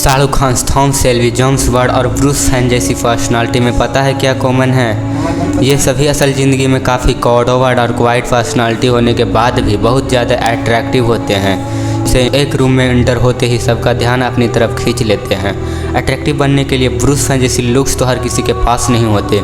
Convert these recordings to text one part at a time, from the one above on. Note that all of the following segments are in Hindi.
Shahrukh Khan, Tom Shelby, James Bond और ब्रूस वैन जैसी पर्सनालिटी में पता है क्या कॉमन है? ये सभी असल ज़िंदगी में काफ़ी कॉवर्ड और क्वाइट पर्सनालिटी होने के बाद भी बहुत ज़्यादा अट्रैक्टिव होते हैं। से एक रूम में एंटर होते ही सबका ध्यान अपनी तरफ खींच लेते हैं। अट्रैक्टिव बनने के लिए ब्रूस वैन जैसी लुक्स तो हर किसी के पास नहीं होते,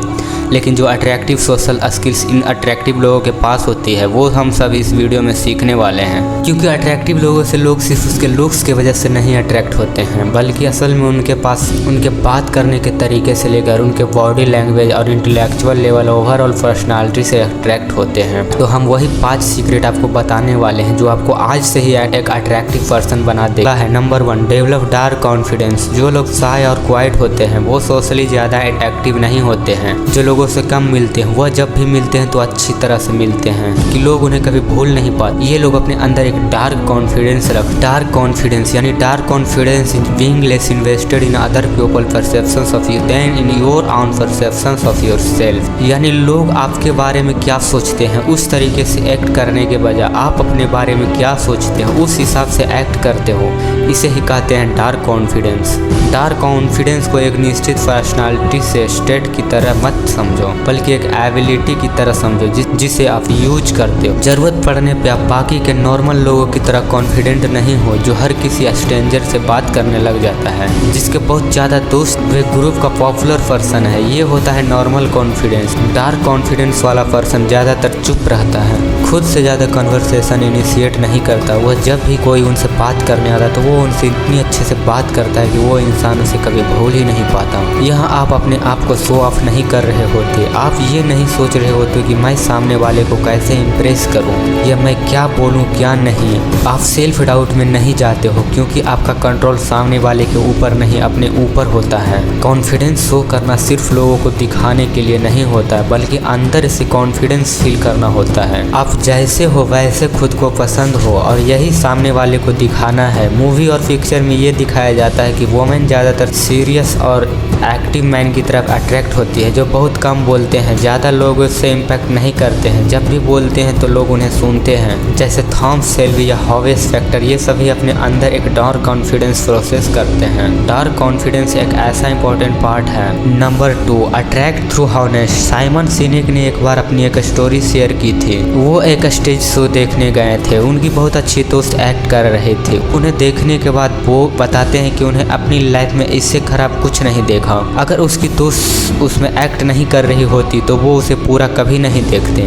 लेकिन जो attractive social skills in attractive लोगों के पास होती है वो हम सब इस वीडियो में सीखने वाले हैं। क्योंकि अट्रैक्टिव लोगों से लोग सिर्फ उसके लुक्स की वजह से नहीं अट्रैक्ट होते हैं, बल्कि असल में उनके पास उनके बात करने के तरीके से लेकर उनके बॉडी लैंग्वेज और इंटेलेक्चुअल लेवल ओवरऑल पर्सनालिटी से अट्रैक्ट होते हैं। तो हम वही 5 सीक्रेट आपको बताने वाले हैं जो आपको आज से ही एक अट्रैक्टिव पर्सन बना देगा है। Number 1, develop dark confidence. जो लोग शाय और क्वाइट होते हैं वो सोशली ज़्यादा एक्टिव नहीं होते हैं। जो लोगों से कम मिलते हैं वह जब भी मिलते हैं तो अच्छी तरह से मिलते हैं कि लोग उन्हें कभी भूल नहीं पाते। ये लोग अपने अंदर एक डार्क कॉन्फिडेंस डार्क कॉन्फिडेंस यानी dark confidence is being less invested in other people perceptions of you then in your own perceptions of yourself. यानी लोग आपके बारे में क्या सोचते हैं उस तरीके से एक्ट करने के बजाय आप अपने बारे में क्या सोचते हो उस हिसाब से एक्ट करते हो। इसे ही कहते हैं डार्क कॉन्फिडेंस। डार्क कॉन्फिडेंस को एक निश्चित पर्सनालिटी से स्टेट की तरह मत समझो, बल्कि एक एबिलिटी की तरह समझो जिसे आप यूज करते हो। जरूरत पड़ने पे आप बाकी के नॉर्मल लोगों की तरह कॉन्फिडेंट नहीं हो जो हर किसी स्ट्रेंजर से बात करने लग जाता है, जिसके बहुत ज़्यादा दोस्त वे ग्रुप का पॉपुलर पर्सन है। ये होता है नॉर्मल कॉन्फिडेंस। डार्क कॉन्फिडेंस वाला पर्सन ज़्यादातर चुप रहता है, खुद से ज़्यादा कन्वर्सेशन इनिशिएट नहीं करता। वह जब भी कोई उनसे बात करने आता तो वो उनसे इतनी अच्छे से बात करता है कि वो इंसान उसे कभी भूल ही नहीं पाता। यहाँ आप अपने आप को शो ऑफ नहीं कर रहे होते, आप ये नहीं सोच रहे होते कि मैं सामने वाले को कैसे इम्प्रेस करूँ या मैं क्या बोलूँ क्या नहीं। आप सेल्फ डाउट में नहीं जाते हो क्योंकि आपका कंट्रोल सामने वाले के ऊपर नहीं अपने ऊपर होता है। कॉन्फिडेंस शो करना सिर्फ लोगों को दिखाने के लिए नहीं होता है, बल्कि अंदर से कॉन्फिडेंस फील करना होता है। आप जैसे हो वैसे खुद को पसंद हो और यही सामने वाले को दिखाना है। मूवी और पिक्चर में ये दिखाया जाता है कि वुमेन ज़्यादातर सीरियस और एक्टिव मैन की तरफ अट्रैक्ट होती है जो बहुत कम बोलते हैं, ज़्यादा लोगों से इम्पैक्ट नहीं करते हैं, जब भी बोलते हैं तो लोग उन्हें सुनते हैं। जैसे थॉम शेल्बी या हार्वे स्पेक्टर, ये सभी अपने अंदर एक डार्क कॉन्फिडेंस प्रोसेस करते हैं। डार्क कॉन्फिडेंस एक ऐसा इंपॉर्टेंट पार्ट है। Number 2, attract through honest. Simon Sinek ने एक बार अपनी एक स्टोरी शेयर की थी। वो एक स्टेज शो देखने गए थे, उनकी बहुत अच्छी दोस्त एक्ट कर रहे थे। उन्हें देखने के बाद वो बताते हैं कि उन्हें अपनी लाइफ में इससे खराब कुछ नहीं देखा। अगर उसकी दोस्त उसमें एक्ट नहीं कर रही होती तो वो उसे पूरा कभी नहीं देखते।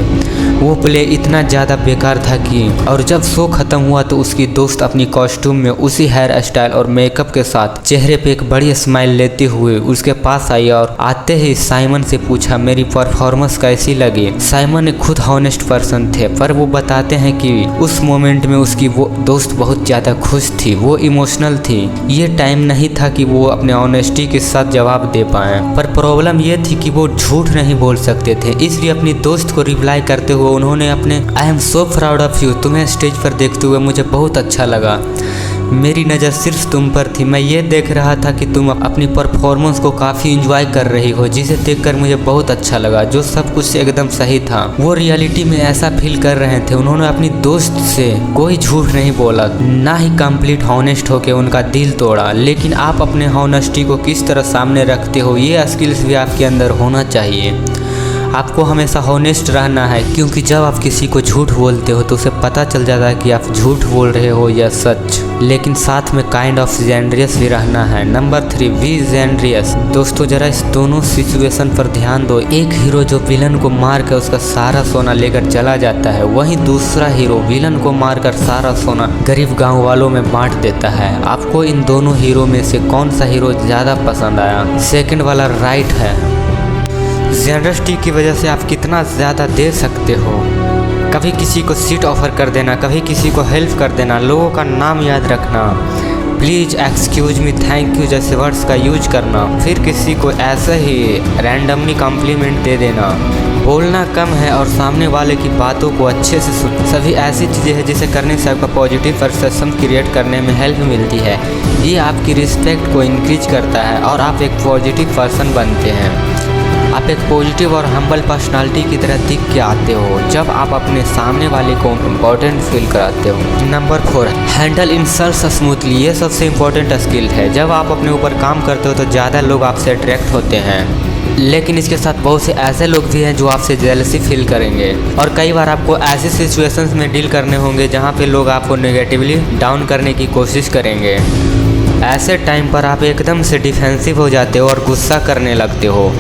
वो प्ले इतना ज़्यादा बेकार था कि और जब शो ख़त्म हुआ तो उसकी दोस्त अपनी कॉस्ट्यूम में उसी हेयर स्टाइल और मेकअप के साथ चेहरे पे एक बड़ी स्माइल लेते हुए उसके पास आई और आते ही साइमन से पूछा मेरी परफॉर्मेंस कैसी लगी। साइमन एक खुद हॉनेस्ट पर्सन थे, पर वो बताते हैं कि उस मोमेंट में उसकी वो दोस्त बहुत ज़्यादा खुश थी, वो इमोशनल थी। ये टाइम नहीं था कि वो अपने ऑनेस्टी के साथ जवाब दे पाए, पर प्रॉब्लम ये थी कि वो झूठ नहीं बोल सकते थे। इसलिए अपनी दोस्त को रिप्लाई करते हुए उन्होंने अपने I am so proud of you, तुम्हें स्टेज पर देखते हुए मुझे बहुत अच्छा लगा। मेरी नज़र सिर्फ तुम पर थी, मैं ये देख रहा था कि तुम अपनी परफॉर्मेंस को काफ़ी इंजॉय कर रही हो, जिसे देखकर मुझे बहुत अच्छा लगा। जो सब कुछ एकदम सही था, वो रियलिटी में ऐसा फील कर रहे थे। उन्होंने अपनी दोस्त से कोई झूठ नहीं बोला, ना ही कंप्लीट हॉनेस्ट होकर उनका दिल तोड़ा। लेकिन आप अपने हॉनेस्टी को किस तरह सामने रखते हो ये स्किल्स भी आपके अंदर होना चाहिए। आपको हमेशा हॉनेस्ट रहना है, क्योंकि जब आप किसी को झूठ बोलते हो तो उसे पता चल जाता है कि आप झूठ बोल रहे हो या सच। लेकिन साथ में काइंड ऑफ जेनरियस भी रहना है। Number 3, be generous. दोस्तों जरा इस दोनों सिचुएशन पर ध्यान दो। एक हीरो जो विलन को मारकर उसका सारा सोना लेकर चला जाता है, वहीं दूसरा हीरो विलन को मारकर सारा सोना गरीब गाँव वालों में बांट देता है। आपको इन दोनों हीरो में से कौन सा हीरो ज़्यादा पसंद आया? सेकेंड वाला राइट है। जेनरसिटी की वजह से आप कितना ज़्यादा दे सकते हो। कभी किसी को सीट ऑफर कर देना, कभी किसी को हेल्प कर देना, लोगों का नाम याद रखना, please excuse me, thank you जैसे वर्ड्स का यूज करना, फिर किसी को ऐसे ही रैंडमली कॉम्प्लीमेंट दे देना, बोलना कम है और सामने वाले की बातों को अच्छे से सुन। सभी ऐसी चीज़ें हैं जिसे करने से आपका पॉजिटिव परसेप्शन क्रिएट करने में हेल्प मिलती है। ये आपकी रिस्पेक्ट को इंक्रीज करता है और आप एक पॉजिटिव पर्सन बनते हैं। आप आप एक पॉजिटिव और हम्बल पर्सनालिटी की तरह दिख के आते हो जब आप अपने सामने वाले को इम्पोर्टेंट फील कराते हो। Number 4, handle insults smoothly. ये सबसे इम्पोर्टेंट स्किल है। जब आप अपने ऊपर काम करते हो तो ज़्यादा लोग आपसे अट्रैक्ट होते हैं, लेकिन इसके साथ बहुत से ऐसे लोग भी हैं जो आपसे जेलसी फील करेंगे और कई बार आपको ऐसी सिचुएशंस में डील करने होंगे जहाँ पे लोग आपको नेगेटिवली डाउन करने की कोशिश करेंगे। ऐसे टाइम पर आप एकदम से डिफेंसिव हो जाते हो और गुस्सा करने लगते हो।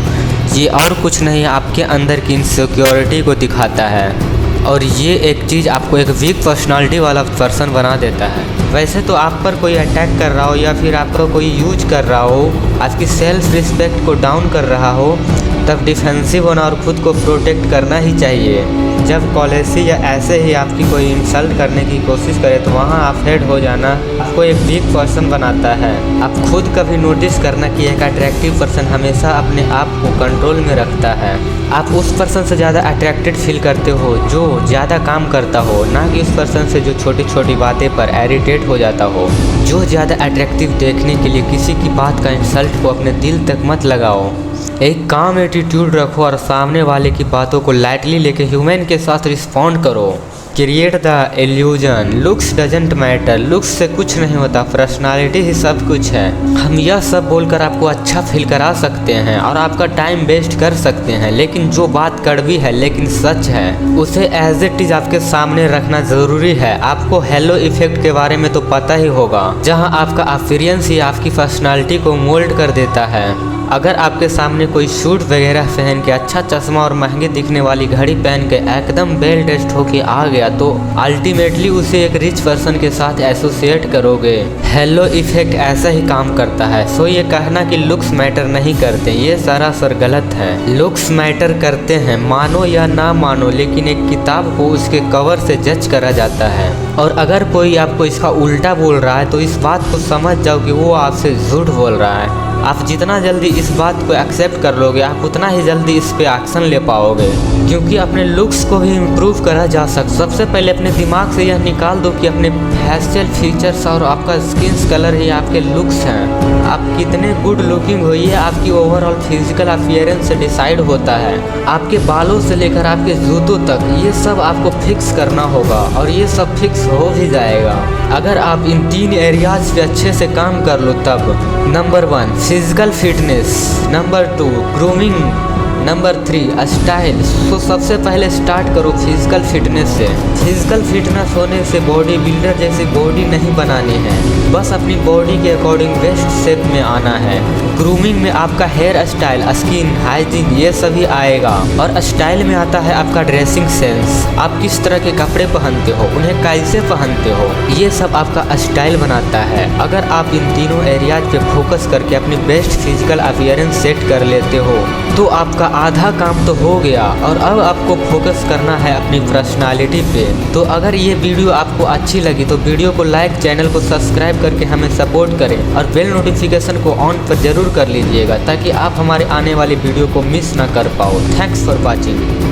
ये और कुछ नहीं, आपके अंदर की इनसिक्योरिटी को दिखाता है और ये एक चीज़ आपको एक वीक पर्सनालिटी वाला पर्सन बना देता है। वैसे तो आप पर कोई अटैक कर रहा हो या फिर आपको कोई यूज कर रहा हो, आपकी सेल्फ रिस्पेक्ट को डाउन कर रहा हो, तब डिफेंसिव होना और ख़ुद को प्रोटेक्ट करना ही चाहिए। जब कॉलेज से या ऐसे ही आपकी कोई इंसल्ट करने की कोशिश करे तो वहाँ आप हेड हो जाना आपको एक वीक पर्सन बनाता है। आप खुद कभी नोटिस करना कि एक अट्रैक्टिव पर्सन हमेशा अपने आप को कंट्रोल में रखता है। आप उस पर्सन से ज़्यादा अट्रैक्टेड फील करते हो जो ज़्यादा काम करता हो, ना कि उस पर्सन से जो छोटी छोटी बातें पर इरिटेट हो जाता हो। जो ज़्यादा अट्रैक्टिव देखने के लिए किसी की बात का इंसल्ट को अपने दिल तक मत लगाओ। एक काम एटीट्यूड रखो और सामने वाले की बातों को लाइटली लेके ह्यूमन के साथ रिस्पॉन्ड करो। Create the illusion, looks doesn't matter. Looks से कुछ नहीं होता, पर्सनालिटी ही सब कुछ है। हम यह सब बोलकर आपको अच्छा फील करा सकते हैं और आपका टाइम वेस्ट कर सकते हैं, लेकिन जो बात कड़वी है लेकिन सच है उसे एज इट इज आपके सामने रखना ज़रूरी है। आपको हेलो इफेक्ट के बारे में तो पता ही होगा, जहां आपका अपीयरेंस ही आपकी पर्सनालिटी को मोल्ड कर देता है। अगर आपके सामने कोई सूट वगैरह पहन के, अच्छा चश्मा और महंगी दिखने वाली घड़ी पहन के एकदम वेल ड्रेस्ड होके आ गया तो अल्टीमेटली उसे एक रिच पर्सन के साथ एसोसिएट करोगे। हेलो इफेक्ट ऐसा ही काम करता है। सो ये कहना कि लुक्स मैटर नहीं करते, ये सरासर गलत है। लुक्स मैटर करते हैं, मानो या ना मानो, लेकिन एक किताब को उसके कवर से जज करा जाता है। और अगर कोई आपको इसका उल्टा बोल रहा है तो इस बात को समझ जाओ कि वो आपसे झूठ बोल रहा है। आप जितना जल्दी इस बात को एक्सेप्ट कर लोगे, आप उतना ही जल्दी इस पे एक्शन ले पाओगे, क्योंकि अपने लुक्स को भी इम्प्रूव करा जा सकता। सबसे पहले अपने दिमाग से यह निकाल दो कि अपने फेशियल फीचर्स और आपका स्किन कलर ही आपके लुक्स हैं। आप कितने गुड लुकिंग हो ये आपकी ओवरऑल फिजिकल अपीयरेंस से डिसाइड होता है। आपके बालों से लेकर आपके जूतों तक ये सब आपको फिक्स करना होगा और ये सब फिक्स हो भी जाएगा अगर आप इन 3 एरियाज पे अच्छे से काम कर लो तब। Number 1 physical fitness, number 2 grooming, number 3 style. तो सबसे पहले स्टार्ट करो फिजिकल फिटनेस से। फिजिकल फिटनेस होने से बॉडी बिल्डर जैसी बॉडी नहीं बनानी है, बस अपनी बॉडी के अकॉर्डिंग बेस्ट शेप में आना है। ग्रूमिंग में आपका हेयर स्टाइल, स्किन हाइजीन ये सभी आएगा, और स्टाइल में आता है आपका ड्रेसिंग सेंस। आप किस तरह के कपड़े पहनते हो, उन्हें कैसे पहनते हो, ये सब आपका स्टाइल बनाता है। अगर आप इन तीनों एरियाज पे फोकस करके अपनी बेस्ट फिजिकल अपीयरेंस सेट कर लेते हो तो आपका आधा काम तो हो गया, और अब आपको फोकस करना है अपनी पर्सनालिटी पे। तो अगर ये वीडियो आपको अच्छी लगी तो वीडियो को लाइक, चैनल को सब्सक्राइब करके हमें सपोर्ट करें और बेल नोटिफिकेशन को ऑन पर जरूर कर लीजिएगा ताकि आप हमारे आने वाली वीडियो को मिस ना कर पाओ। Thanks for watching.